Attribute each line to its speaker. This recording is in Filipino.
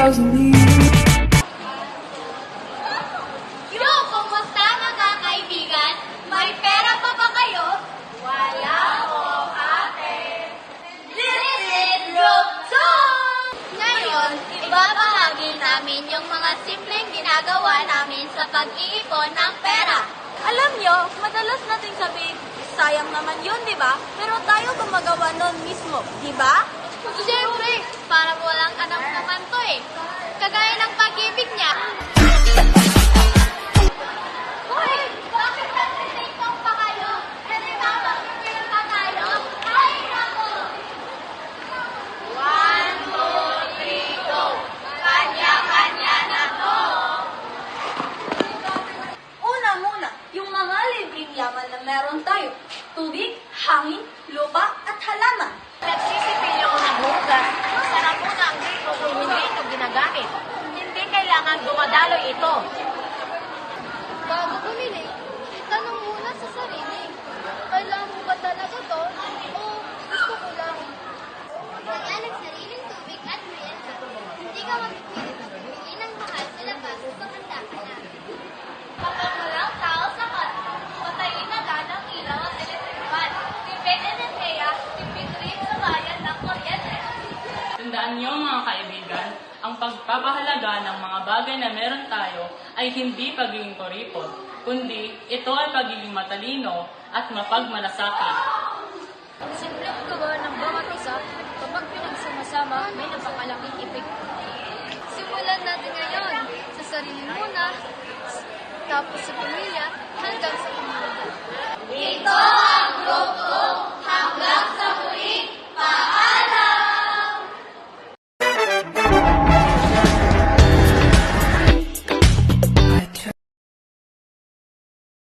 Speaker 1: thousand years.
Speaker 2: Yo, kumusta mga kaibigan? May pera pa ba kayo? Wala po, ate. This is Group 2! Ngayon, ibabahagi namin yung mga simpleng ginagawa namin sa pag-iipon ng pera. Alam nyo, madalas nating sabihin, sayang naman yun, di ba? Pero tayo gumagawa nun mismo, di ba? Siyempre, para walang anak naman to eh. Kagaya ng pag-ibig niya. Hoy, bakit nag-tiktok pa kayo? Nag-tiktok pa tayo? Ay, nako! 1, 2, 3, go! Kanya-kanya na to! Una muna, yung mga libreng yaman na meron tayo. Tubig, hangin, lupa, at halaman.
Speaker 3: Nagsisipilyo ko ng hugas. Masarap mo na ang grito kung hindi ito ginagamit. Hindi kailangan dumadaloy ito.
Speaker 2: Bago bumili, itanong muna sa sarili. Kailangan mo ba talaga to? O gusto ko lang? Kaya nagsariling tubig at merienda. Hindi ka magpipilit na bumili ng mahal sa labas kung handa ka na. Kapag walang tao sa kanta, patayin na lang ang ilaw at electric fan. Tipid enerhiya, tipid rin sa bayan ng kuryente.
Speaker 4: Tandaan niyo mga kaibigan, ang pagpapahalaga ng mga bagay na meron tayo ay hindi pagiging koripot, kundi ito ay pagiging matalino at mapagmalasakit.
Speaker 3: Simpleng gawa ng bawat isa, kapag pinagsama-sama, may napakalaking epekto.
Speaker 2: Simulan natin ngayon sa sarili muna, tapos sa pamilya, hanggang sa komunidad. Ito ang grupo hanggang sa